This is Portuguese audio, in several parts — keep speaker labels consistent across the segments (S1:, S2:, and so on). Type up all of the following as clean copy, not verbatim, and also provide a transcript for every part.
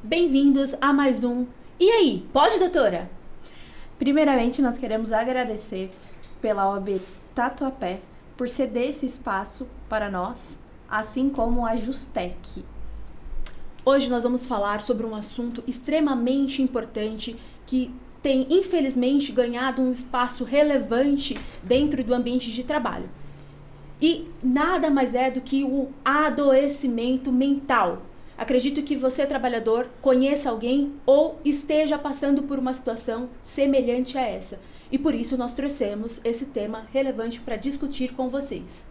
S1: Bem-vindos a mais um E aí, pode, doutora?
S2: Primeiramente, nós queremos agradecer pela OAB Tatuapé por ceder esse espaço para nós, assim como a Justec.
S1: Hoje nós vamos falar sobre um assunto extremamente importante que tem, infelizmente, ganhado um espaço relevante dentro do ambiente de trabalho. E nada mais é do que o adoecimento mental. Acredito que você, trabalhador, conheça alguém ou esteja passando por uma situação semelhante a essa. E por isso nós trouxemos esse tema relevante para discutir com vocês.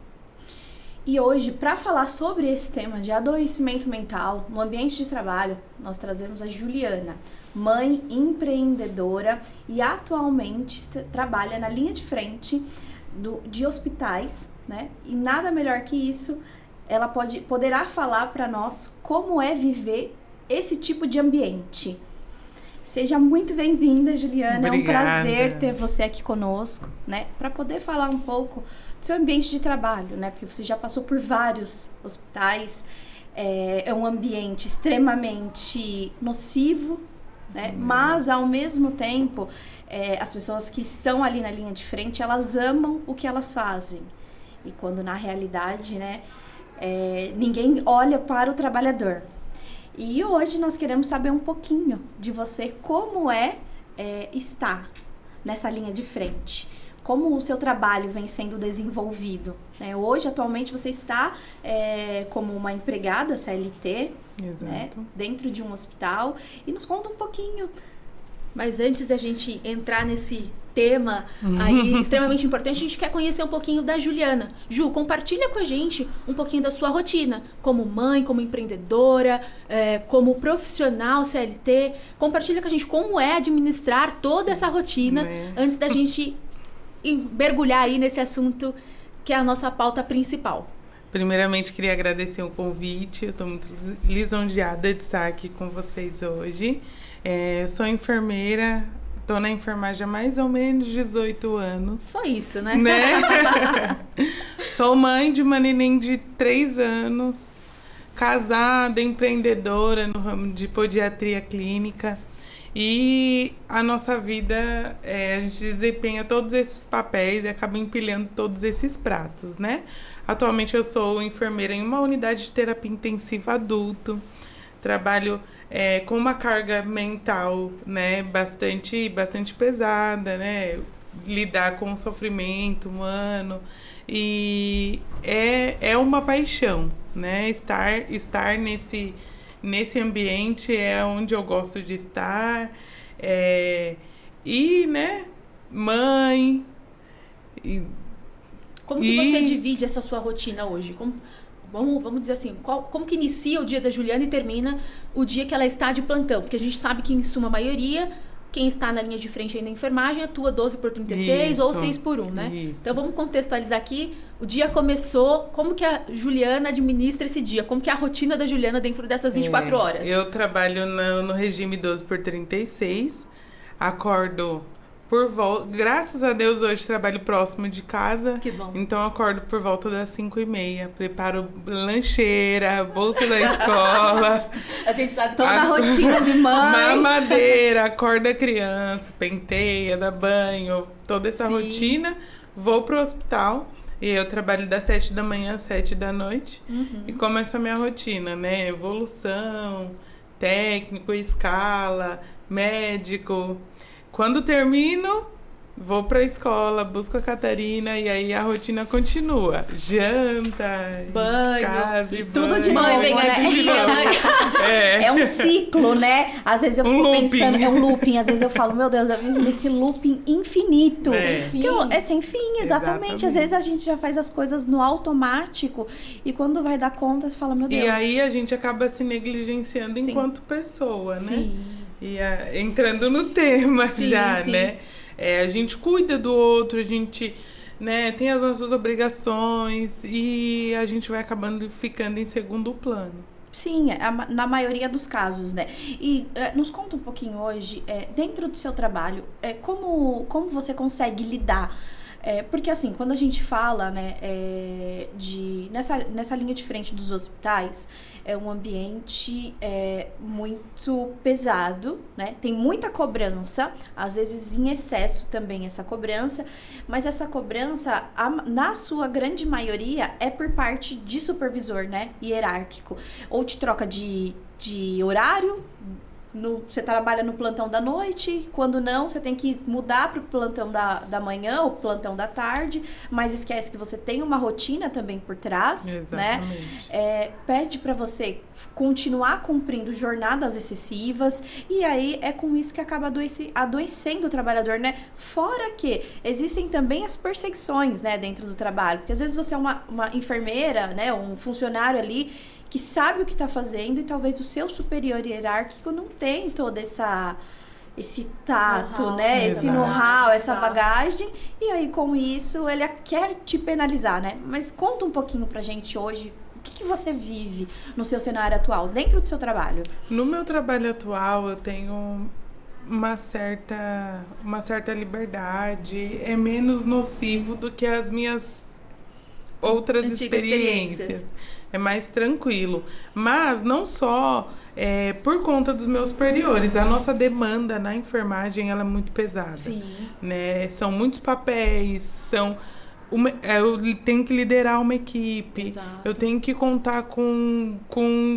S2: E hoje, para falar sobre esse tema de adoecimento mental no ambiente de trabalho, nós trazemos a Juliana, mãe empreendedora e atualmente trabalha na linha de frente de hospitais, né? E nada melhor que isso, ela poderá falar para nós como é viver esse tipo de ambiente. Seja muito bem-vinda, Juliana.
S3: Obrigada.
S2: É um prazer ter você aqui conosco, né? Para poder falar um pouco do seu ambiente de trabalho, né? Porque você já passou por vários hospitais. É um ambiente extremamente nocivo, né? Mas, ao mesmo tempo, as pessoas que estão ali na linha de frente, elas amam o que elas fazem. E quando, na realidade, né, ninguém olha para o trabalhador. E hoje nós queremos saber um pouquinho de você, como estar nessa linha de frente. Como o seu trabalho vem sendo desenvolvido, né? Hoje, atualmente, você está como uma empregada CLT, né, dentro de um hospital. E nos conta um pouquinho.
S1: Mas antes da gente entrar nesse tema aí extremamente importante, a gente quer conhecer um pouquinho da Juliana. Ju, compartilha com a gente um pouquinho da sua rotina, como mãe, como empreendedora, como profissional CLT. Compartilha com a gente como é administrar toda essa rotina antes da gente mergulhar aí nesse assunto que é a nossa pauta principal.
S3: Primeiramente, queria agradecer o convite. Eu estou muito lisonjeada de estar aqui com vocês hoje. Eu sou enfermeira, estou na enfermagem há mais ou menos 18 anos.
S1: Só isso, né?
S3: Sou mãe de uma neném de 3 anos, casada, empreendedora no ramo de podiatria clínica. E a nossa vida, a gente desempenha todos esses papéis e acaba empilhando todos esses pratos, né? Atualmente eu sou enfermeira em uma unidade de terapia intensiva adulto. Trabalho com uma carga mental, né, bastante pesada, né? Lidar com o sofrimento humano. E é uma paixão, né? Estar nesse ambiente é onde eu gosto de estar. E, né, mãe.
S1: Como que você divide essa sua rotina hoje? Vamos dizer assim, como que inicia o dia da Juliana e termina o dia que ela está de plantão? Porque a gente sabe que, em suma maioria, quem está na linha de frente aí na enfermagem atua 12/36 ou 6/1, né?
S3: Isso.
S1: Então vamos contextualizar aqui. O dia começou, como que a Juliana administra esse dia? Como que é a rotina da Juliana dentro dessas 24 horas?
S3: Eu trabalho no regime 12/36, acordo por volta... Graças a Deus, hoje trabalho próximo de casa.
S1: Que bom.
S3: Então, acordo por volta das 5:30. Preparo lancheira, bolsa da escola.
S2: A gente sabe toda a rotina de mãe.
S3: Mamadeira, acorda a criança, penteia, dá banho. Toda essa rotina. Vou pro hospital. E eu trabalho das 7 da manhã às 7 da noite. E começo a minha rotina, né? Evolução, técnico, escala, médico. Quando termino, vou pra escola, busco a Catarina e aí a rotina continua. Janta,
S1: banho,
S3: casa e
S2: tudo
S3: banho.
S2: de novo,
S1: vem
S2: né?
S1: aqui,
S2: É um ciclo, né? Às vezes eu fico pensando, é um looping. Às vezes eu falo, meu Deus, eu vivo nesse looping infinito.
S1: Sem fim.
S2: É sem fim, exatamente. Às vezes a gente já faz as coisas no automático e quando vai dar conta, você fala, meu Deus.
S3: E aí a gente acaba se negligenciando enquanto pessoa, né?
S2: Sim.
S3: E entrando no tema
S1: Sim,
S3: já,
S1: sim.
S3: né? A gente cuida do outro, a gente, né, tem as nossas obrigações e a gente vai acabando ficando em segundo plano.
S2: Sim, na maioria dos casos, né? E nos conta um pouquinho hoje, dentro do seu trabalho, como você consegue lidar Porque assim, quando a gente fala, né, nessa linha de frente dos hospitais, é um ambiente muito pesado, né? Tem muita cobrança, às vezes em excesso também essa cobrança, mas essa cobrança, na sua grande maioria, é por parte de supervisor, né? Hierárquico. Ou te troca de horário, você trabalha no plantão da noite, quando não, você tem que mudar para o plantão da manhã ou plantão da tarde, mas esquece que você tem uma rotina também por trás,
S3: Exatamente.
S2: né? Pede para você continuar cumprindo jornadas excessivas, e aí é com isso que acaba adoecendo o trabalhador, né? Fora que existem também as perseguições, né, dentro do trabalho, porque às vezes você é uma enfermeira, né, um funcionário ali, que sabe o que está fazendo, e talvez o seu superior hierárquico não tem todo esse tato, né? Esse know-how, essa bagagem. E aí, com isso, ele quer te penalizar, né? Mas conta um pouquinho pra gente hoje, o que você vive no seu cenário atual, dentro do seu trabalho?
S3: No meu trabalho atual, eu tenho uma certa liberdade. É menos nocivo do que as minhas outras experiências. É mais tranquilo. Mas não só por conta dos meus superiores. A nossa demanda na enfermagem, ela é muito pesada.
S1: Sim.
S3: Né? São muitos papéis, eu tenho que liderar uma equipe.
S1: Exato.
S3: Eu tenho que contar com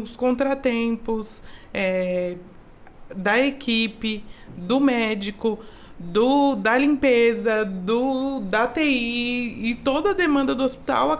S3: os contratempos da equipe, do médico, da limpeza, da TI, e toda a demanda do hospital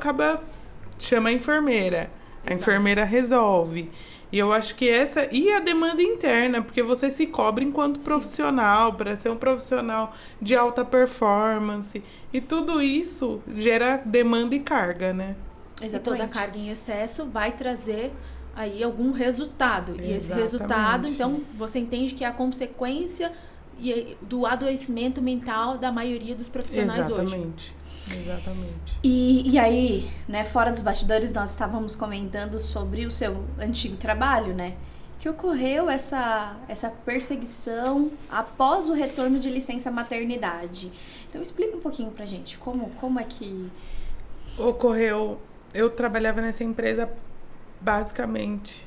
S3: chama a enfermeira. A enfermeira resolve. E eu acho que e a demanda interna, porque você se cobra enquanto profissional, para ser um profissional de alta performance. E tudo isso gera demanda e carga, né?
S1: Exatamente. E toda carga em excesso vai trazer aí algum resultado. E esse resultado, então, você entende que é a consequência do adoecimento mental da maioria dos profissionais hoje.
S3: Exatamente.
S2: E aí, né, fora dos bastidores, nós estávamos comentando sobre o seu antigo trabalho, né? Que ocorreu essa perseguição após o retorno de licença maternidade. Então, explica um pouquinho pra gente, como é que...
S3: Ocorreu... Eu trabalhava nessa empresa basicamente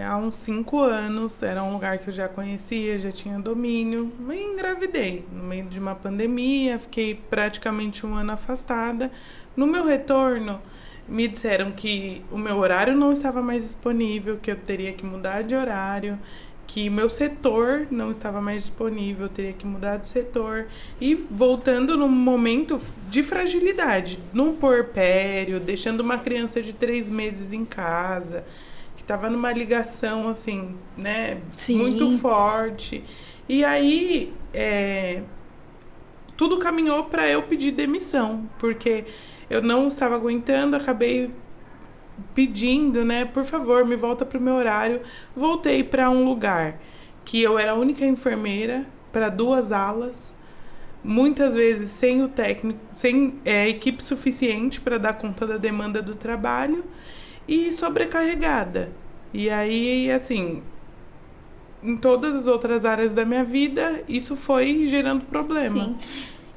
S3: há uns 5 anos. Era um lugar que eu já conhecia, já tinha domínio. E engravidei no meio de uma pandemia. Fiquei praticamente 1 ano afastada. No meu retorno, me disseram que o meu horário não estava mais disponível, que eu teria que mudar de horário, que meu setor não estava mais disponível, eu teria que mudar de setor. E voltando num momento de fragilidade, num puerpério, deixando uma criança de 3 meses em casa, que estava numa ligação, assim, né,
S1: Sim.
S3: muito forte. E aí, tudo caminhou para eu pedir demissão, porque eu não estava aguentando, acabei pedindo, né, por favor, me volta pro meu horário. Voltei para um lugar que eu era a única enfermeira para 2 alas, muitas vezes sem o técnico, sem equipe suficiente para dar conta da demanda do trabalho e sobrecarregada. E aí, assim, em todas as outras áreas da minha vida, isso foi gerando problemas.
S2: Sim.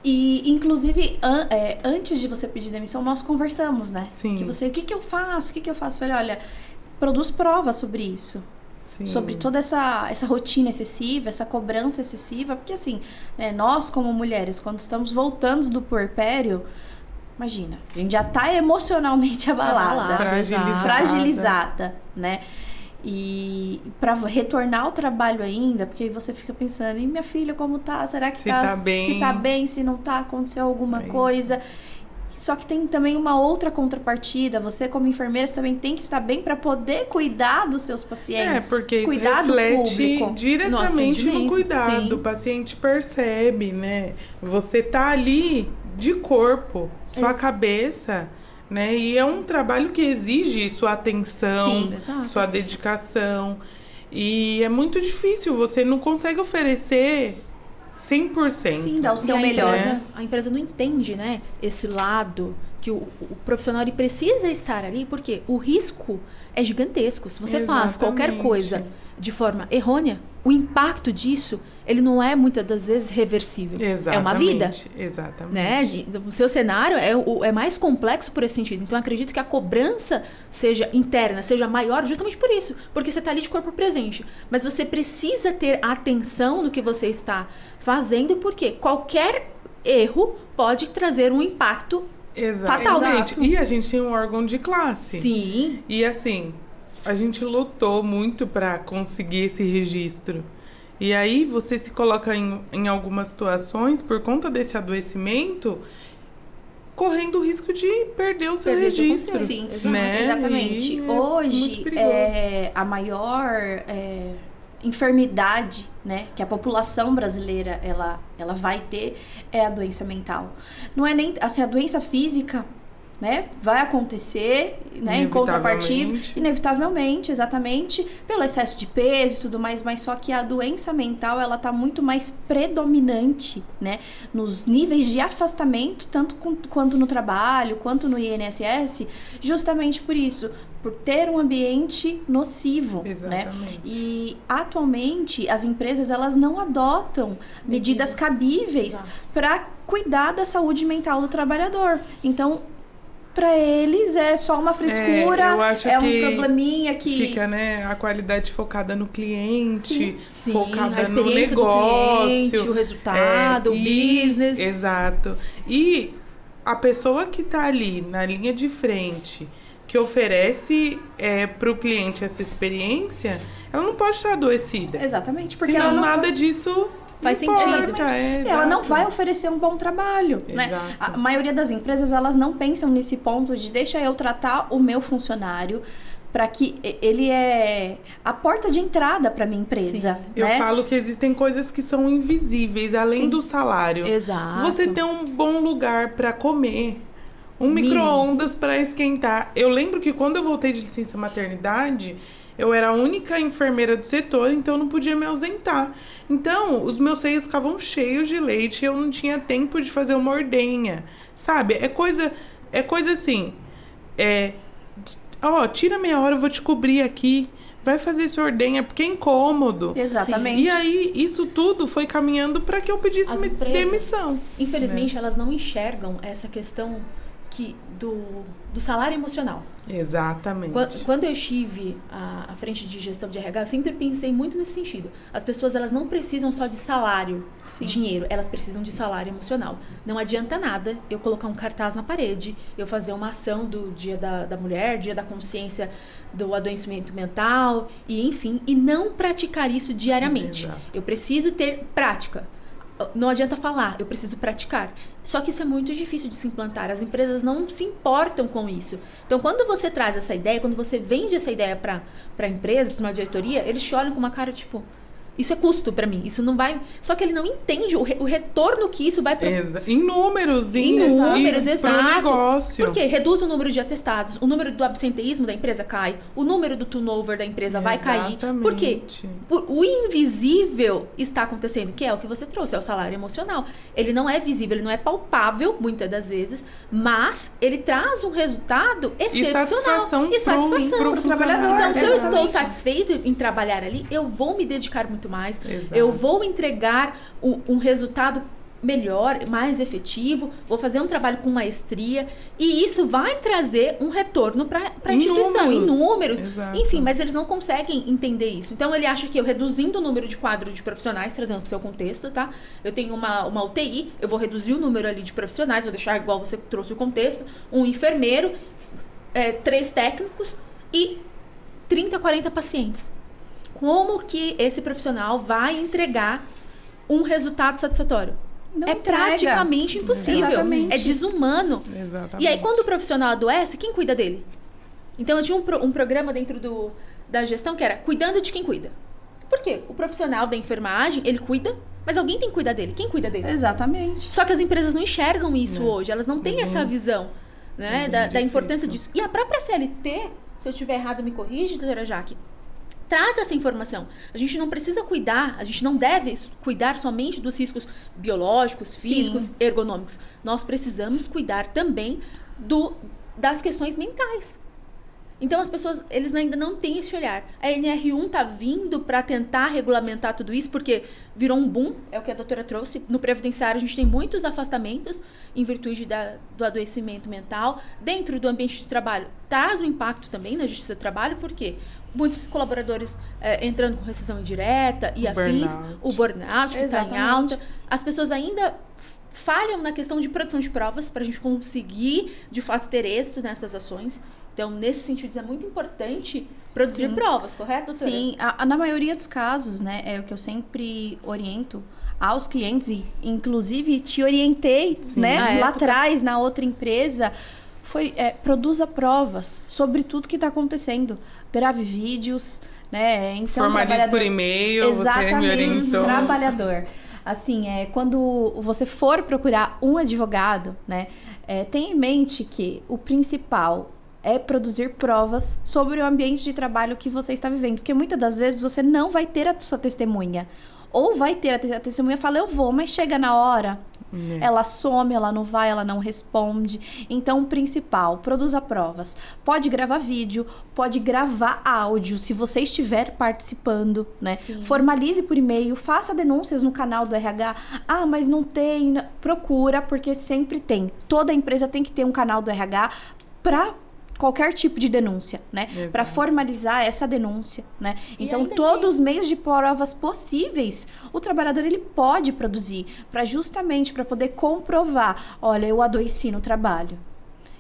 S2: E, inclusive, antes de você pedir demissão, nós conversamos, né?
S3: Sim.
S2: Que você, o que eu faço? Eu falei, olha, produz provas sobre isso.
S3: Sim.
S2: Sobre toda essa rotina excessiva, essa cobrança excessiva. Porque, assim, nós, como mulheres, quando estamos voltando do puerpério, imagina, a gente já tá emocionalmente abalada. Fragilizada, né? E para retornar ao trabalho ainda, porque aí você fica pensando, e minha filha como tá? Será que tá bem? Se tá bem, se não tá, aconteceu alguma coisa. Só que tem também uma outra contrapartida. Você, como enfermeira, você também tem que estar bem para poder cuidar dos seus pacientes.
S3: Porque isso
S2: cuidar
S3: reflete diretamente no cuidado.
S1: Sim.
S3: O paciente percebe, né? Você tá ali de corpo, sua cabeça, né? E é um trabalho que exige sua atenção, sua dedicação. E é muito difícil, você não consegue oferecer 100%.
S2: Sim, dá o seu melhor.
S1: A empresa não entende, né, esse lado que o profissional ele precisa estar ali, porque o risco é gigantesco. Se você faz qualquer coisa de forma errônea, o impacto disso, ele não é muitas das vezes reversível.
S3: Exatamente,
S1: é uma vida.
S3: Exatamente.
S1: Né? O seu cenário é mais complexo por esse sentido. Então, eu acredito que a cobrança seja interna, seja maior justamente por isso. Porque você está ali de corpo presente. Mas você precisa ter atenção no que você está fazendo, porque qualquer erro pode trazer um impacto fatal.
S3: Exato. E a gente tem um órgão de classe.
S1: Sim.
S3: E assim, a gente lutou muito para conseguir esse registro. E aí você se coloca em algumas situações, por conta desse adoecimento, correndo o risco de perder o seu registro.
S2: Sim,
S3: né?
S2: exatamente. Hoje, a maior enfermidade, né, que a população brasileira ela vai ter é a doença mental. Não é nem assim, a doença física, né, vai acontecer, né, em contrapartida, inevitavelmente, exatamente, pelo excesso de peso e tudo mais, mas só que a doença mental, ela tá muito mais predominante, né, nos níveis de afastamento, tanto quanto no trabalho, quanto no INSS, justamente por isso, por ter um ambiente nocivo,
S3: exatamente,
S2: né? E atualmente as empresas elas não adotam medidas cabíveis para cuidar da saúde mental do trabalhador. Então, para eles é só uma frescura,
S3: eu acho
S2: é
S3: que
S2: um probleminha que
S3: fica, né, a qualidade focada no cliente,
S1: sim,
S3: focada
S1: a experiência
S3: no negócio,
S1: do cliente, o resultado, o business.
S3: Exato. E a pessoa que está ali na linha de frente, que oferece para o cliente essa experiência, ela não pode estar adoecida.
S2: Exatamente, porque
S3: senão
S2: ela não
S3: nada disso
S1: faz sentido.
S2: Ela não vai oferecer um bom trabalho, né? A maioria das empresas, elas não pensam nesse ponto de deixa eu tratar o meu funcionário para que ele é a porta de entrada para minha empresa.
S1: Sim.
S3: Eu
S2: né?
S3: falo que existem coisas que são invisíveis, além do salário.
S1: Exato.
S3: Você ter um bom lugar para comer, um micro-ondas para esquentar. Eu lembro que quando eu voltei de licença maternidade, eu era a única enfermeira do setor, então eu não podia me ausentar. Então, os meus seios ficavam cheios de leite e eu não tinha tempo de fazer uma ordenha, sabe? É coisa assim, tira meia hora, eu vou te cobrir aqui, vai fazer sua ordenha, porque é incômodo.
S2: Exatamente.
S3: E aí, isso tudo foi caminhando para que eu pedisse demissão.
S1: Infelizmente, elas não enxergam essa questão do salário emocional.
S3: Exatamente.
S1: Quando eu estive à frente de gestão de RH, eu sempre pensei muito nesse sentido. As pessoas, elas não precisam só de salário, dinheiro, elas precisam de salário emocional. Não adianta nada eu colocar um cartaz na parede, eu fazer uma ação do Dia da Mulher, Dia da Consciência do Adoecimento Mental, e enfim, e não praticar isso diariamente.
S3: Exato.
S1: Eu preciso ter prática. Não adianta falar, eu preciso praticar. Só que isso é muito difícil de se implantar. As empresas não se importam com isso. Então, quando você traz essa ideia, quando você vende essa ideia para a empresa, para uma diretoria, eles te olham com uma cara tipo... Isso é custo para mim, isso não vai... Só que ele não entende o retorno que isso vai...
S3: Em números,
S1: exato.
S3: Pro negócio.
S1: Por quê? Reduz o número de atestados, o número do absenteísmo da empresa cai, o número do turnover da empresa vai cair. Por quê? O invisível está acontecendo, que é o que você trouxe, é o salário emocional. Ele não é visível, ele não é palpável, muitas das vezes, mas ele traz um resultado excepcional.
S3: E satisfação
S1: pro
S3: trabalhador.
S1: Então, se eu estou satisfeito em trabalhar ali, eu vou me dedicar muito mais.
S3: Exato.
S1: Eu vou entregar um resultado melhor, mais efetivo, vou fazer um trabalho com maestria e isso vai trazer um retorno para a instituição, em números.
S3: Exato.
S1: Enfim, mas eles não conseguem entender isso. Então, ele acha que eu reduzindo o número de quadro de profissionais, trazendo para o seu contexto, tá? Eu tenho uma UTI, eu vou reduzir o número ali de profissionais, vou deixar igual você trouxe o contexto, um enfermeiro, 3 técnicos e 30, 40 pacientes. Como que esse profissional vai entregar um resultado satisfatório?
S2: Não
S1: é
S2: entrega.
S1: Praticamente impossível.
S2: Exatamente.
S1: É desumano.
S3: Exatamente.
S1: E aí, quando o profissional adoece, quem cuida dele? Então, eu tinha um programa dentro da gestão que era cuidando de quem cuida. Por quê? O profissional da enfermagem, ele cuida, mas alguém tem que cuidar dele. Quem cuida dele?
S2: Exatamente.
S1: Só que as empresas não enxergam isso hoje. Elas não têm essa visão, né, da importância disso. E a própria CLT, se eu estiver errado, me corrige, doutora Jaque, traz essa informação. A gente não precisa cuidar, a gente não deve cuidar somente dos riscos biológicos, físicos, ergonômicos. Nós precisamos cuidar também das questões mentais. Então as pessoas, eles ainda não têm esse olhar. A NR1 tá vindo para tentar regulamentar tudo isso, porque virou um boom, é o que a doutora trouxe. No previdenciário a gente tem muitos afastamentos em virtude do adoecimento mental. Dentro do ambiente de trabalho, traz um impacto também na justiça do trabalho, porque muitos colaboradores entrando com rescisão indireta e afins, o burnout que está em alta. As pessoas ainda falham na questão de produção de provas para a gente conseguir, de fato, ter êxito nessas ações. Então, nesse sentido, é muito importante produzir provas, correto, doutora?
S2: Sim, na maioria dos casos, né, é o que eu sempre oriento aos clientes, e inclusive te orientei, né, lá atrás, na outra empresa, foi produza provas sobre tudo que está acontecendo. Grave vídeos, né? Então,
S3: formalize por e-mail,
S2: exatamente,
S3: você me orientou.
S2: Trabalhador. Assim, quando você for procurar um advogado, né, tenha em mente que o principal é produzir provas sobre o ambiente de trabalho que você está vivendo. Porque muitas das vezes você não vai ter a sua testemunha. Ou vai ter a testemunha e fala, eu vou, mas chega na hora, ela some, ela não vai, ela não responde. Então, o principal, produza provas. Pode gravar vídeo, pode gravar áudio, se você estiver participando, né?
S1: Sim.
S2: Formalize por e-mail, faça denúncias no canal do RH. Ah, mas não tem. Procura, porque sempre tem. Toda empresa tem que ter um canal do RH para qualquer tipo de denúncia, né? Para formalizar essa denúncia, né? Então, todos os meios de provas possíveis, o trabalhador ele pode produzir justamente para poder comprovar, olha, eu adoeci no trabalho.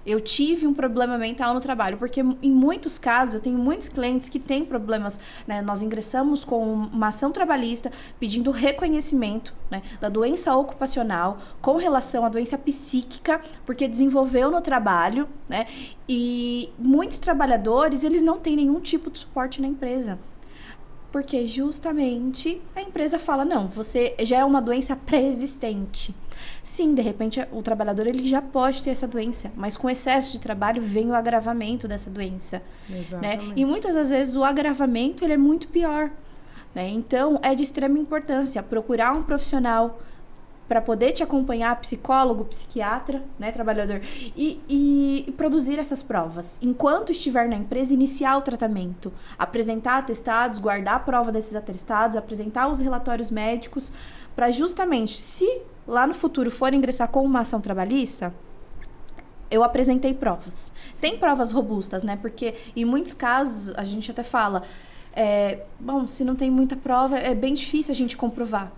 S2: Eu tive um problema mental no trabalho, porque em muitos casos, eu tenho muitos clientes que têm problemas, né? Nós ingressamos com uma ação trabalhista pedindo reconhecimento, né, da doença ocupacional com relação à doença psíquica, porque desenvolveu no trabalho, né? E muitos trabalhadores, eles não têm nenhum tipo de suporte na empresa. Porque justamente a empresa fala, não, você já é uma doença pré-existente. Sim, de repente o trabalhador ele já pode ter essa doença, mas com excesso de trabalho vem o agravamento dessa doença. Né? E muitas das vezes o agravamento ele é muito pior. Né? Então é de extrema importância procurar um profissional para poder te acompanhar, psicólogo, psiquiatra, né, trabalhador, e produzir essas provas. Enquanto estiver na empresa, iniciar o tratamento, apresentar atestados, guardar a prova desses atestados, apresentar os relatórios médicos, para justamente, se lá no futuro for ingressar com uma ação trabalhista, eu apresentei provas. Tem provas robustas, né, porque em muitos casos, a gente até fala, bom, se não tem muita prova, é bem difícil a gente comprovar.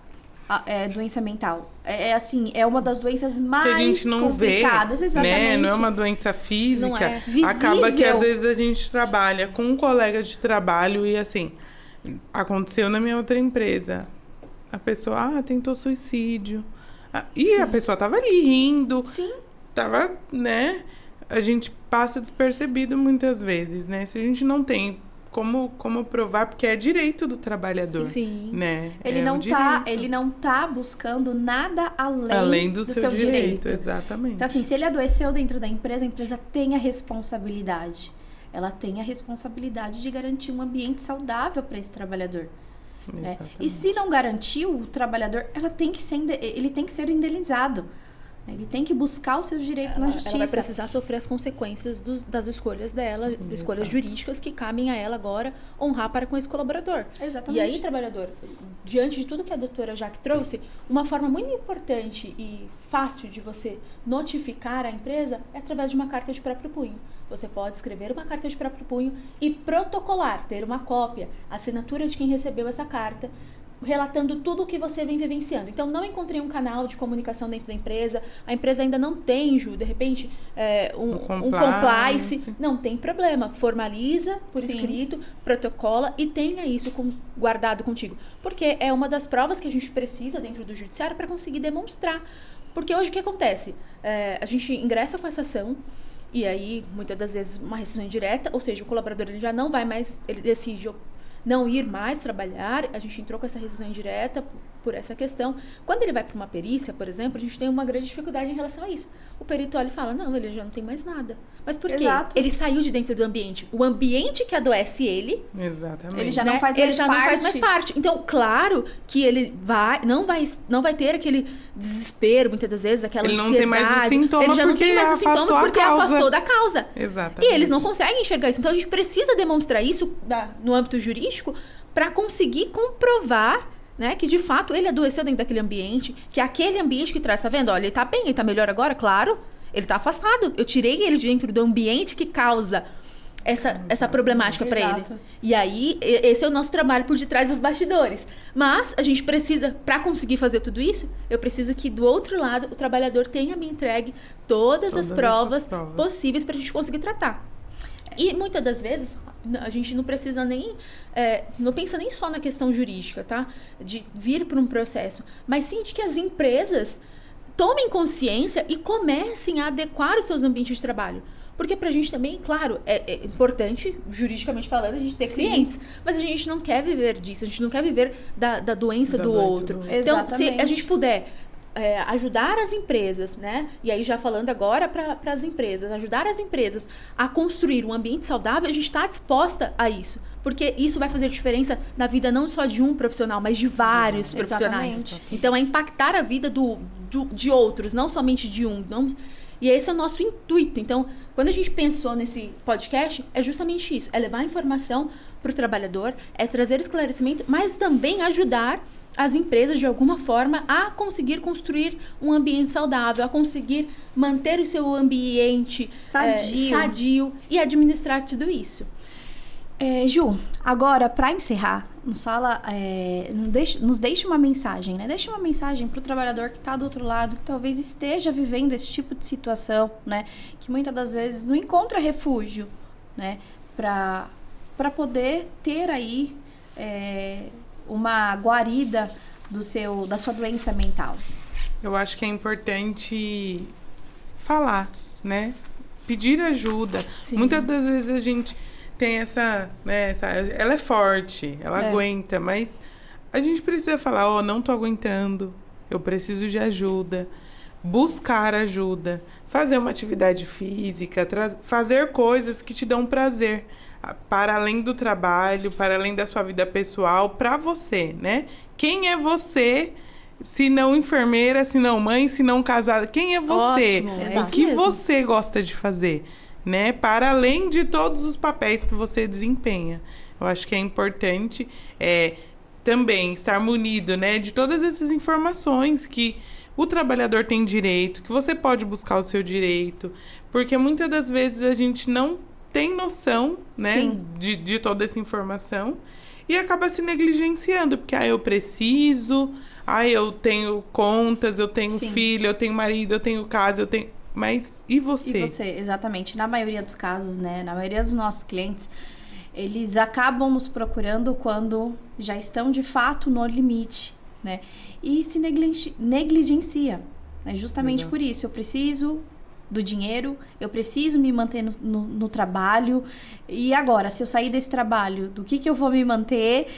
S2: Doença mental. Assim, é uma das doenças mais
S3: que a gente não
S2: complicadas.
S3: Vê,
S2: exatamente.
S3: Né? Não é uma doença física.
S2: Não é. Visível.
S3: Acaba que às vezes a gente trabalha com um colega de trabalho e assim, aconteceu na minha outra empresa. A pessoa, tentou suicídio. E a pessoa tava ali rindo.
S2: Sim.
S3: Tava, né? A gente passa despercebido muitas vezes, né? Se a gente não tem como provar, porque é direito do trabalhador.
S1: Sim.
S3: Né?
S2: Ele não tá buscando nada além do seu direito.
S3: Exatamente.
S2: Então, assim, se ele adoeceu dentro da empresa, a empresa tem a responsabilidade. Ela tem a responsabilidade de garantir um ambiente saudável para esse trabalhador. Né? E se não garantiu, o trabalhador, ele tem que ser indenizado. Ele tem que buscar os seus direitos na justiça.
S1: Ela vai precisar sofrer as consequências das escolhas dela, escolhas jurídicas que cabem a ela agora honrar para com esse colaborador.
S2: Exatamente.
S1: E aí, trabalhador, diante de tudo que a doutora Jaque trouxe, uma forma muito importante e fácil de você notificar a empresa é através de uma carta de próprio punho. Você pode escrever uma carta de próprio punho e protocolar, ter uma cópia, assinatura de quem recebeu essa carta, relatando tudo o que você vem vivenciando. Então, não encontrei um canal de comunicação dentro da empresa, a empresa ainda não tem, Ju, de repente, um compliance. Não tem problema. Formaliza por escrito, protocola e tenha isso guardado contigo. Porque é uma das provas que a gente precisa dentro do judiciário para conseguir demonstrar. Porque hoje o que acontece? A gente ingressa com essa ação, e aí, muitas das vezes, uma rescisão indireta, ou seja, o colaborador ele já não vai mais, ele decide não ir mais trabalhar, a gente entrou com essa rescisão indireta por essa questão. Quando ele vai para uma perícia, por exemplo, a gente tem uma grande dificuldade em relação a isso. O perito olha e fala, não, ele já não tem mais nada. Mas por quê?
S2: Exato.
S1: Ele saiu de dentro do ambiente. O ambiente que adoece ele,
S3: Exatamente.
S2: Ele já não
S1: né,
S2: faz
S1: ele
S2: mais
S1: já
S2: parte.
S1: não faz mais parte. Então, claro que ele não vai ter aquele desespero, muitas das vezes, aquela
S3: Ele não
S1: ansiedade.
S3: tem mais os sintomas
S1: ele já não
S3: porque
S1: tem mais os sintomas
S3: afastou a
S1: porque
S3: causa.
S1: afastou da causa.
S3: Exatamente.
S1: E eles não conseguem enxergar isso. Então, a gente precisa demonstrar isso no âmbito jurídico para conseguir comprovar, né, que de fato ele adoeceu dentro daquele ambiente, que aquele ambiente que traz, tá vendo? Olha, ele tá bem, ele tá melhor agora, claro, ele tá afastado. Eu tirei ele de dentro do ambiente que causa essa problemática para ele.
S2: Exato.
S1: E aí, esse é o nosso trabalho por detrás dos bastidores. Mas a gente precisa, para conseguir fazer tudo isso, eu preciso que do outro lado o trabalhador tenha me entregue todas as provas possíveis para a gente conseguir tratar. E muitas das vezes a gente não precisa nem, não pensa nem só na questão jurídica, tá? De vir para um processo, mas sim de que as empresas tomem consciência e comecem a adequar os seus ambientes de trabalho. Porque pra gente também, claro, é importante, juridicamente falando, a gente ter clientes. Mas a gente não quer viver disso, a gente não quer viver da doença do outro. Então, se a gente puder ajudar as empresas, né? E aí já falando agora para as empresas, ajudar as empresas a construir um ambiente saudável, a gente está disposta a isso. Porque isso vai fazer diferença na vida não só de um profissional, mas de vários profissionais.
S2: Exatamente.
S1: Então, é impactar a vida de outros, não somente de um. E esse é o nosso intuito. Então, quando a gente pensou nesse podcast, é justamente isso. É levar informação para o trabalhador, é trazer esclarecimento, mas também ajudar as empresas, de alguma forma, a conseguir construir um ambiente saudável, a conseguir manter o seu ambiente sadio e administrar tudo isso.
S2: Ju, agora, para encerrar, nos deixe uma mensagem, né? Deixe uma mensagem para o trabalhador que está do outro lado, que talvez esteja vivendo esse tipo de situação, né? Que muitas das vezes não encontra refúgio, né? Para poder ter aí uma guarida da sua doença mental.
S3: Eu acho que é importante falar, né? Pedir ajuda.
S1: Sim.
S3: Muitas das vezes a gente tem ela é forte, ela aguenta, mas a gente precisa falar, não tô aguentando, eu preciso de ajuda, buscar ajuda, fazer uma atividade física, fazer coisas que te dão prazer, para além do trabalho, para além da sua vida pessoal, para você, né? Quem é você, se não enfermeira, se não mãe, se não casada? Quem é você?
S1: Ótimo,
S3: o que você gosta de fazer? Né? Para além de todos os papéis que você desempenha. Eu acho que é importante também estar munido, né, de todas essas informações que o trabalhador tem direito, que você pode buscar o seu direito, porque muitas das vezes a gente não tem noção, né, de toda essa informação e acaba se negligenciando, porque eu preciso, eu tenho contas, eu tenho filho, eu tenho marido, eu tenho casa, eu tenho... Mas e você?
S2: E você, exatamente. Na maioria dos casos, né? Na maioria dos nossos clientes, eles acabam nos procurando quando já estão, de fato, no limite, né? E se negligencia. Né? Justamente por isso. Eu preciso do dinheiro, eu preciso me manter no trabalho. E agora, se eu sair desse trabalho, do que eu vou me manter?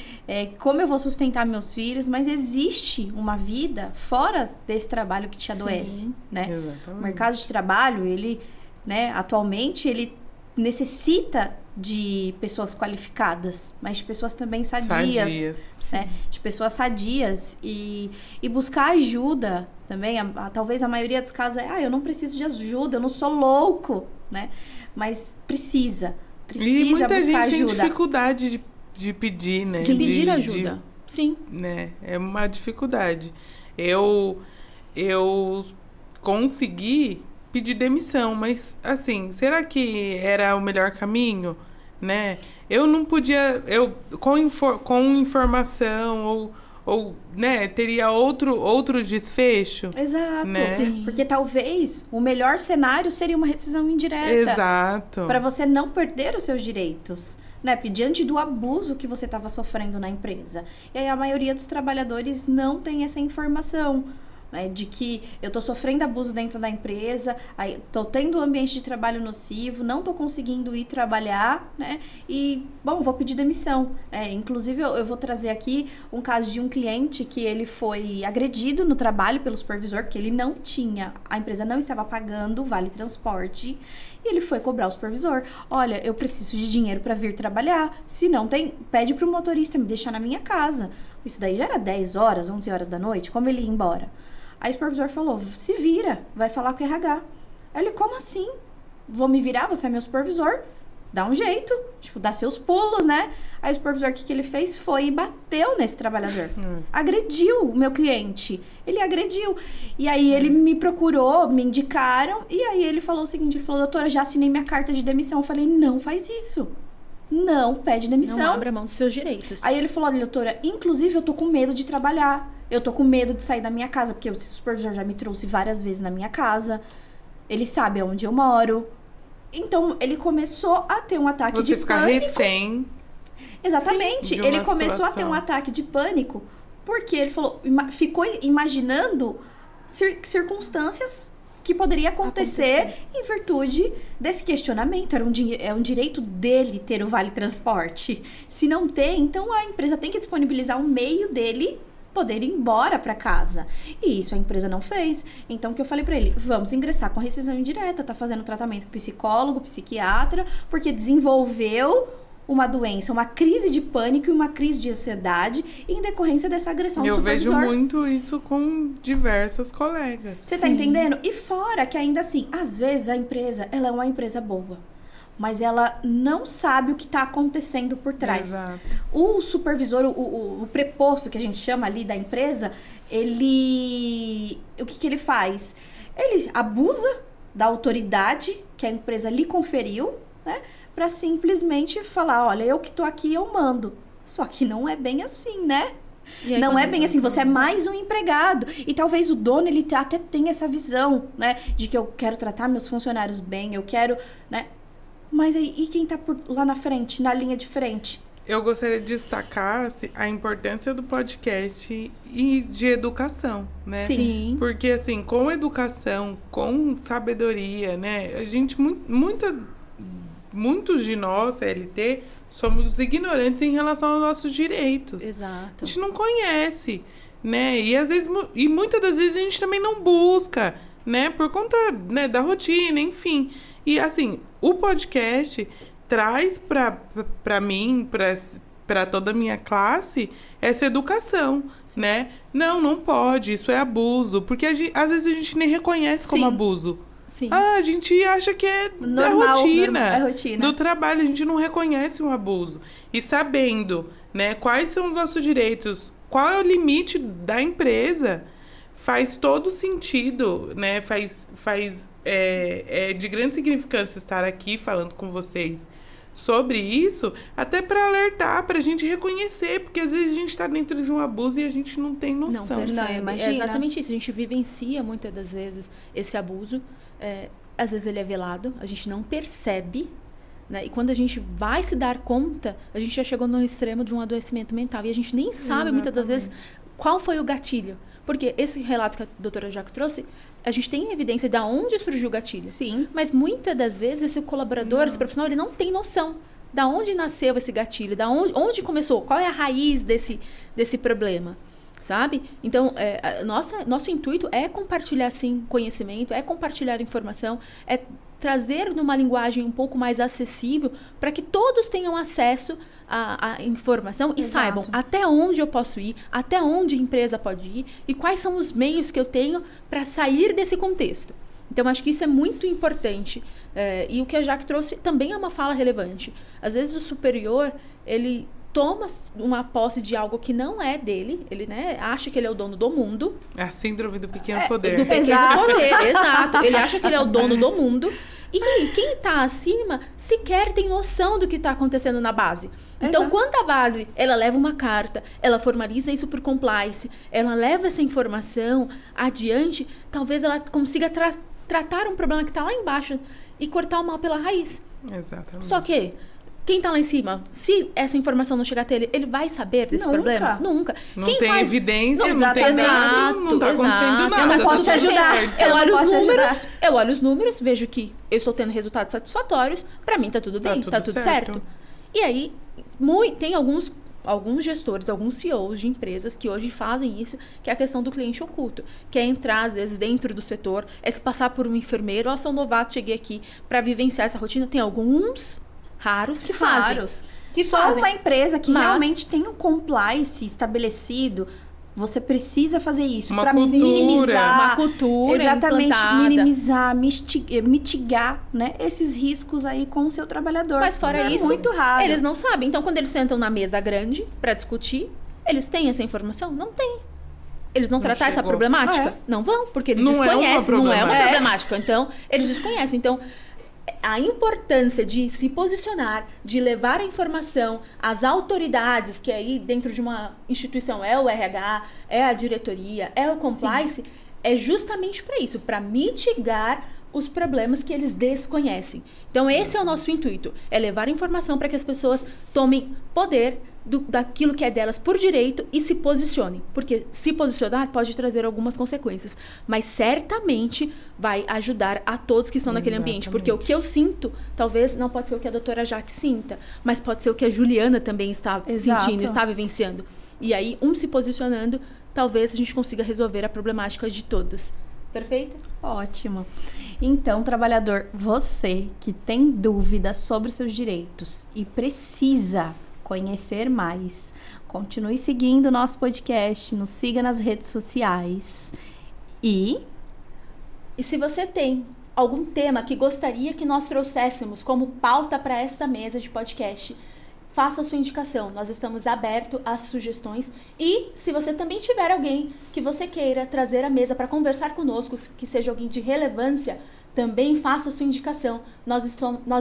S2: Como eu vou sustentar meus filhos? Mas existe uma vida fora desse trabalho que te adoece, né?
S3: Exatamente.
S2: O mercado de trabalho, ele, né, atualmente, ele necessita de pessoas qualificadas, mas de pessoas também sadias. Né? De pessoas sadias e buscar ajuda também. Talvez a maioria dos casos eu não preciso de ajuda, eu não sou louco, né? Mas precisa
S3: e muita
S2: buscar
S3: gente
S2: ajuda.
S3: tem dificuldade de pedir, né?
S1: Sim, pedir ajuda. Sim.
S3: Né? É uma dificuldade. Eu consegui pedir demissão, mas assim, será que era o melhor caminho? Né? Eu não podia, com informação ou né, teria outro desfecho.
S2: Exato,
S3: né?
S2: Sim. Porque talvez o melhor cenário seria uma rescisão indireta.
S3: Exato.
S2: Para você não perder os seus direitos, né? Diante do abuso que você estava sofrendo na empresa. E aí a maioria dos trabalhadores não tem essa informação. né, de que eu tô sofrendo abuso dentro da empresa, aí tô tendo um ambiente de trabalho nocivo, não tô conseguindo ir trabalhar, né, e, bom, vou pedir demissão. Inclusive, eu vou trazer aqui um caso de um cliente que ele foi agredido no trabalho pelo supervisor, que ele não tinha, a empresa não estava pagando o vale transporte, e ele foi cobrar o supervisor. Olha, eu preciso de dinheiro para vir trabalhar, se não tem, pede pro motorista me deixar na minha casa. Isso daí já era 10 horas, 11 horas da noite, como ele ia embora? Aí o supervisor falou, se vira, vai falar com o RH. Aí ele, como assim? Vou me virar, você é meu supervisor, dá um jeito, tipo, dá seus pulos, né? Aí o supervisor, o que ele fez? Foi e bateu nesse trabalhador. Agrediu o meu cliente. Ele agrediu. E aí ele me procurou, me indicaram, e aí ele falou o seguinte, ele falou, doutora, já assinei minha carta de demissão. Eu falei, não faz isso. Não pede demissão.
S1: Não abra mão dos seus direitos.
S2: Aí ele falou, olha, doutora, inclusive eu tô com medo de trabalhar. Eu tô com medo de sair da minha casa, porque o supervisor já me trouxe várias vezes na minha casa. Ele sabe onde eu moro. Então, ele começou a ter um ataque de pânico. Você ficar
S3: refém.
S2: Exatamente. Ele começou a ter um ataque de pânico, porque ele falou, ficou imaginando circunstâncias que poderia acontecer em virtude desse questionamento. É um direito dele ter o vale transporte. Se não tem, então a empresa tem que disponibilizar um meio dele poder ir embora para casa. E isso a empresa não fez. Então, o que eu falei para ele? Vamos ingressar com rescisão indireta. Tá fazendo tratamento psicólogo, psiquiatra, porque desenvolveu uma doença, uma crise de pânico e uma crise de ansiedade em decorrência dessa agressão do supervisor.
S3: Eu vejo muito isso com diversas colegas.
S2: Você tá entendendo? E fora que ainda assim, às vezes a empresa, ela é uma empresa boa, mas ela não sabe o que está acontecendo por trás.
S3: Exato.
S2: O supervisor, o preposto que a gente chama ali da empresa, ele... O que ele faz? Ele abusa da autoridade que a empresa lhe conferiu, né? Para simplesmente falar, olha, eu que tô aqui, eu mando. Só que não é bem assim, né? Não é bem assim, você é mais um empregado. E talvez o dono, ele até tenha essa visão, né? De que eu quero tratar meus funcionários bem, eu quero, né? Mas aí, e quem tá lá na frente, na linha de frente?
S3: Eu gostaria de destacar a importância do podcast e de educação, né?
S1: Sim.
S3: Porque, assim, com educação, com sabedoria, né? A gente, muitos de nós, CLT, somos ignorantes em relação aos nossos direitos.
S1: Exato.
S3: A gente não conhece, né? E, às vezes, muitas das vezes a gente também não busca, né? Por conta, né, da rotina, enfim. E, assim, o podcast traz para mim, para toda a minha classe, essa educação, né? Não pode, isso é abuso. Porque às vezes a gente nem reconhece como abuso.
S1: Sim.
S3: A gente acha que é
S2: normal,
S3: a
S2: rotina
S3: do trabalho, a gente não reconhece o abuso. E sabendo, né, quais são os nossos direitos, qual é o limite da empresa, faz todo sentido, né? Faz de grande significância estar aqui falando com vocês sobre isso, até para alertar, para a gente reconhecer, porque às vezes a gente está dentro de um abuso e a gente não tem noção.
S1: Não percebe.
S2: Imagina.
S1: É exatamente isso. A gente vivencia muitas das vezes esse abuso. Às vezes ele é velado, a gente não percebe, né? E quando a gente vai se dar conta, a gente já chegou no extremo de um adoecimento mental. E a gente nem sabe, muitas das vezes, qual foi o gatilho. Porque esse relato que a doutora Jaque trouxe, a gente tem evidência de onde surgiu o gatilho.
S2: Sim.
S1: Mas muitas das vezes esse colaborador, esse profissional, ele não tem noção de onde nasceu esse gatilho, onde começou, qual é a raiz desse problema, sabe? Então, nosso intuito é compartilhar, sim, conhecimento, é compartilhar informação, é trazer numa linguagem um pouco mais acessível para que todos tenham acesso à informação e saibam até onde eu posso ir, até onde a empresa pode ir e quais são os meios que eu tenho para sair desse contexto. Então, acho que isso é muito importante. E o que a Jaque trouxe também é uma fala relevante. Às vezes, o superior, ele toma uma posse de algo que não é dele, ele, né, acha que ele é o dono do mundo.
S3: É a síndrome do pequeno poder.
S1: Do pequeno poder, exato. Ele acha que ele é o dono do mundo. E quem está acima sequer tem noção do que está acontecendo na base. Então, quando a base, ela leva uma carta, ela formaliza isso por compliance, ela leva essa informação adiante, talvez ela consiga tratar um problema que está lá embaixo e cortar o mal pela raiz.
S3: Exatamente.
S1: Só que Quem tá lá em cima, se essa informação não chegar até ele, ele vai saber desse problema? Nunca.
S3: Não
S1: Quem
S3: tem
S1: faz...
S3: evidência, não tem nada, não tá acontecendo nada.
S2: Eu não posso te ajudar.
S1: Eu olho os números, vejo que eu estou tendo resultados satisfatórios, pra mim tá tudo bem, tá tudo certo. E aí, tem alguns gestores, alguns CEOs de empresas que hoje fazem isso, que é a questão do cliente oculto, que é entrar, às vezes, dentro do setor, é se passar por um enfermeiro, sou novato, cheguei aqui para vivenciar essa rotina. Tem alguns raros que fazem.
S2: Que só uma empresa que realmente tem um compliance estabelecido, você precisa fazer isso para minimizar,
S1: uma cultura
S2: exatamente,
S1: implantada.
S2: minimizar, mitigar, né, esses riscos aí com o seu trabalhador.
S1: Mas fora isso,
S2: muito raro.
S1: Eles não sabem. Então, quando eles sentam na mesa grande para discutir, eles têm essa informação? Não têm. Eles vão tratar essa problemática? Não vão, porque eles desconhecem. Não é uma problemática. Então, eles desconhecem. Então, a importância de se posicionar, de levar a informação às autoridades, que aí dentro de uma instituição é o RH, é a diretoria, é o compliance, é justamente para isso, para mitigar os problemas que eles desconhecem. Então esse é o nosso intuito, é levar a informação para que as pessoas tomem poder daquilo que é delas por direito e se posicionem. Porque se posicionar pode trazer algumas consequências, mas certamente vai ajudar a todos que estão naquele ambiente. Porque o que eu sinto, talvez não pode ser o que a doutora Jaque sinta, mas pode ser o que a Juliana também está sentindo, está vivenciando. E aí, se posicionando, talvez a gente consiga resolver a problemática de todos. Perfeito?
S2: Ótimo. Então, trabalhador, você que tem dúvidas sobre os seus direitos e precisa conhecer mais, continue seguindo o nosso podcast, nos siga nas redes sociais. E
S1: se você tem algum tema que gostaria que nós trouxéssemos como pauta para essa mesa de podcast, faça a sua indicação. Nós estamos abertos às sugestões. E se você também tiver alguém que você queira trazer à mesa para conversar conosco, que seja alguém de relevância, também faça a sua indicação. Nós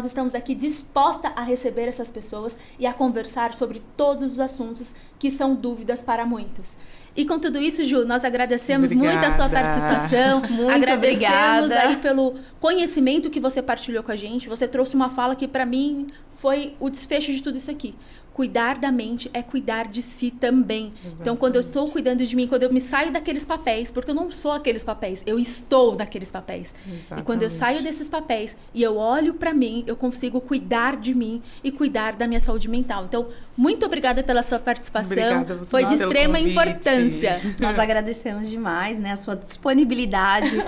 S1: estamos aqui disposta a receber essas pessoas e a conversar sobre todos os assuntos que são dúvidas para muitos. E com tudo isso, Ju, nós agradecemos muito a sua participação.
S2: Muito
S1: agradecemos
S2: obrigada
S1: aí pelo conhecimento que você partilhou com a gente. Você trouxe uma fala que, para mim, foi o desfecho de tudo isso aqui. Cuidar da mente é cuidar de si também. Exatamente. Então, quando eu estou cuidando de mim, quando eu me saio daqueles papéis, porque eu não sou aqueles papéis, eu estou naqueles papéis. Exatamente. E quando eu saio desses papéis e eu olho para mim, eu consigo cuidar de mim e cuidar da minha saúde mental. Então, muito obrigada pela sua participação.
S3: Obrigada,
S1: foi de extrema importância.
S2: Nós agradecemos demais, né, a sua disponibilidade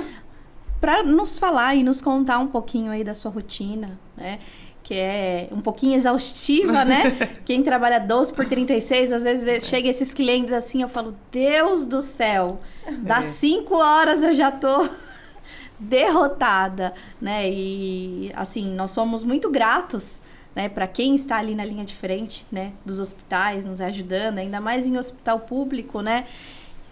S2: para nos falar e nos contar um pouquinho aí da sua rotina, né? Que é um pouquinho exaustiva, né? Quem trabalha 12 por 36, às vezes chega esses clientes assim, eu falo, Deus do céu, das 5 horas eu já tô derrotada, né? E, assim, nós somos muito gratos, né, para quem está ali na linha de frente, né, dos hospitais, nos ajudando, ainda mais em hospital público, né?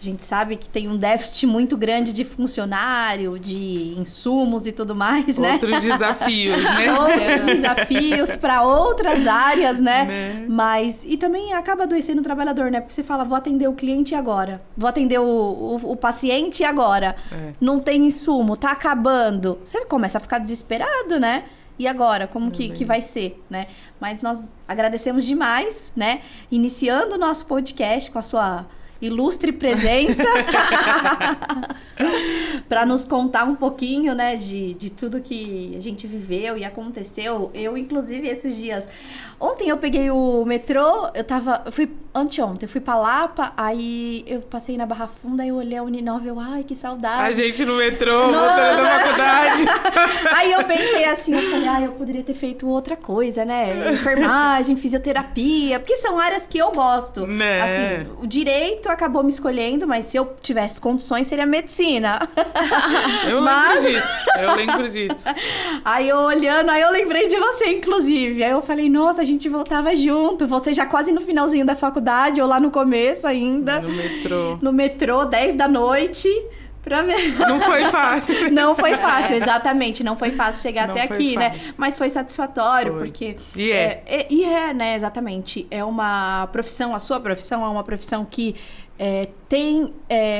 S2: A gente sabe que tem um déficit muito grande de funcionário, de insumos e tudo mais, né?
S3: Outros desafios, né?
S2: Outros desafios para outras áreas, né? Mas, e também acaba adoecendo o trabalhador, né? Porque você fala, vou atender o cliente agora, vou atender o paciente agora. Não tem insumo, tá acabando. Você começa a ficar desesperado, né? E agora, como que vai ser, né? Mas nós agradecemos demais, né? Iniciando o nosso podcast com a sua ilustre presença para nos contar um pouquinho, né, de tudo que a gente viveu e aconteceu. Eu, inclusive, esses dias... Ontem eu peguei o metrô, anteontem, eu fui pra Lapa, aí eu passei na Barra Funda, aí eu olhei a Uninove, ai, que saudade.
S3: A gente no metrô, voltando da faculdade.
S2: Aí eu pensei assim, eu falei, eu poderia ter feito outra coisa, né? Enfermagem, fisioterapia, porque são áreas que eu gosto.
S3: Né?
S2: Assim, o direito acabou me escolhendo, mas se eu tivesse condições, seria medicina.
S3: Eu lembro disso.
S2: Aí eu olhando, aí eu lembrei de você, inclusive. Aí eu falei, nossa, a gente voltava junto. Você já quase no finalzinho da faculdade, ou lá no começo ainda. No metrô, 10 da noite.
S3: Não foi fácil.
S2: Não foi fácil, exatamente. Não foi fácil chegar até aqui, né? Mas foi satisfatório, porque... né? Exatamente. É uma profissão, a sua profissão é uma profissão que tem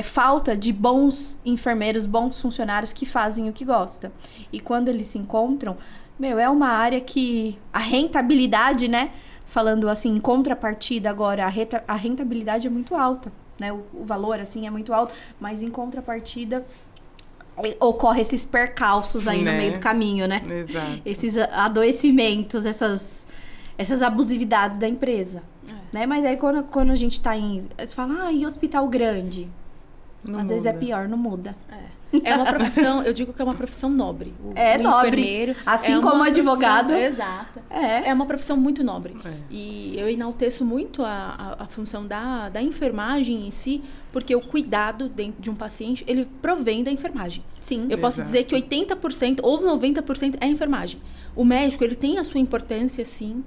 S2: falta de bons enfermeiros, bons funcionários que fazem o que gostam. E quando eles se encontram, é uma área que a rentabilidade, né? Falando assim, em contrapartida agora, a rentabilidade é muito alta, né? O valor, assim, é muito alto, mas em contrapartida ocorre esses percalços aí no meio do caminho, né?
S3: Exato.
S2: Esses adoecimentos, essas abusividades da empresa, né? Mas aí quando a gente tá você fala, e hospital grande?
S3: Não
S2: Às vezes é
S3: muda.
S2: pior, não muda.
S1: É uma profissão, eu digo que é uma profissão nobre. O
S2: nobre.
S1: enfermeiro
S2: Assim
S1: é uma
S2: como o
S1: profissão-
S2: advogado.
S1: Exato. É uma profissão muito nobre. E eu enalteço muito a função da enfermagem em si, porque o cuidado dentro de um paciente, ele provém da enfermagem.
S2: Sim.
S1: Eu posso
S3: Exato.
S1: dizer que 80% ou 90% é enfermagem. O médico, ele tem a sua importância, sim,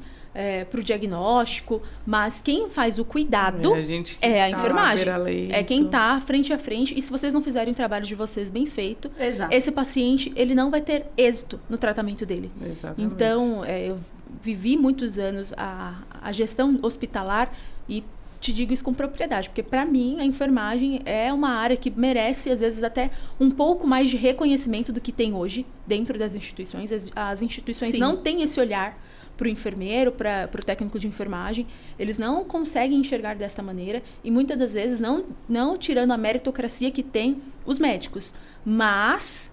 S1: para o diagnóstico, mas quem faz o cuidado
S3: A gente que
S1: é a
S3: tá lá
S1: enfermagem.
S3: beira-leito.
S1: É quem tá frente a frente. E se vocês não fizerem o trabalho de vocês bem feito,
S2: Exato.
S1: esse paciente, ele não vai ter êxito no tratamento dele.
S3: Exatamente.
S1: Então, eu vivi muitos anos a gestão hospitalar e te digo isso com propriedade, porque para mim a enfermagem é uma área que merece, às vezes, até um pouco mais de reconhecimento do que tem hoje dentro das instituições. As instituições
S2: Sim.
S1: não têm esse olhar para o enfermeiro, para o técnico de enfermagem. Eles não conseguem enxergar dessa maneira e muitas das vezes não tirando a meritocracia que tem os médicos. Mas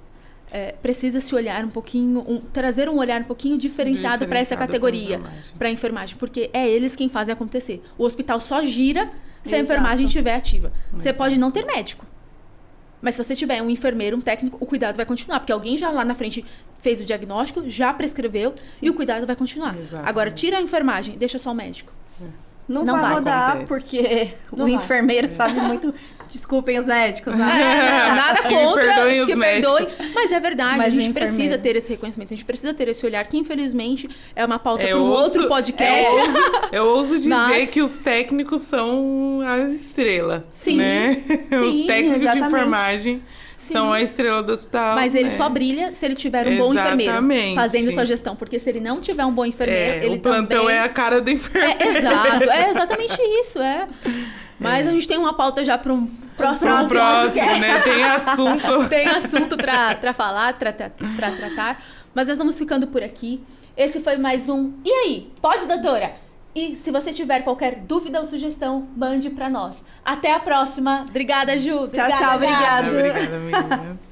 S1: precisa se olhar um pouquinho, trazer um olhar um pouquinho diferenciado para essa categoria, para a enfermagem, porque é eles quem fazem acontecer. O hospital só gira se a
S2: Exato.
S1: enfermagem estiver ativa. Você pode não ter médico, mas se você tiver um enfermeiro, um técnico, o cuidado vai continuar, porque alguém já lá na frente fez o diagnóstico, já prescreveu e o cuidado vai continuar.
S3: Exatamente.
S1: Agora, tira a enfermagem, deixa só o médico.
S2: Não
S1: Não
S2: vai
S1: vai.
S2: rodar,
S3: Acontece.
S2: porque
S1: Não
S2: o
S1: vai.
S2: enfermeiro sabe muito. Desculpem os médicos, né?
S1: Nada
S3: Que
S1: contra,
S3: perdoem os
S1: que
S3: médicos.
S1: perdoe, mas é verdade,
S2: Mas
S1: a
S2: o
S1: gente precisa
S2: enfermeiro.
S1: ter esse reconhecimento, a gente precisa ter esse olhar, que infelizmente é uma pauta para
S3: Eu
S1: um
S3: ouso-
S1: outro podcast.
S3: Eu ouso dizer
S1: Mas-
S3: que os técnicos são a estrela.
S1: Sim,
S3: né? Os
S2: sim,
S3: técnicos
S2: exatamente.
S3: de enfermagem
S1: Sim.
S3: são a estrela do hospital.
S1: Mas ele
S3: né?
S1: só brilha se ele tiver um bom enfermeiro
S3: Exatamente.
S1: fazendo sua gestão. Porque se ele não tiver um bom enfermeiro, ele
S3: o plantão
S1: também...
S3: é a cara do enfermeiro.
S1: Exato, é exatamente isso, Mas a gente tem uma pauta já para um próximo
S3: Pro próximo,
S1: podcast.
S3: né? Tem assunto.
S1: Tem assunto para falar, para tratar. Mas nós vamos ficando por aqui. Esse foi mais um... E aí? Pode, doutora? E se você tiver qualquer dúvida ou sugestão, mande para nós. Até a próxima. Obrigada, Ju.
S2: Tchau, tchau,
S1: Obrigada, Gabi.
S2: obrigada.
S3: Obrigada, meninas.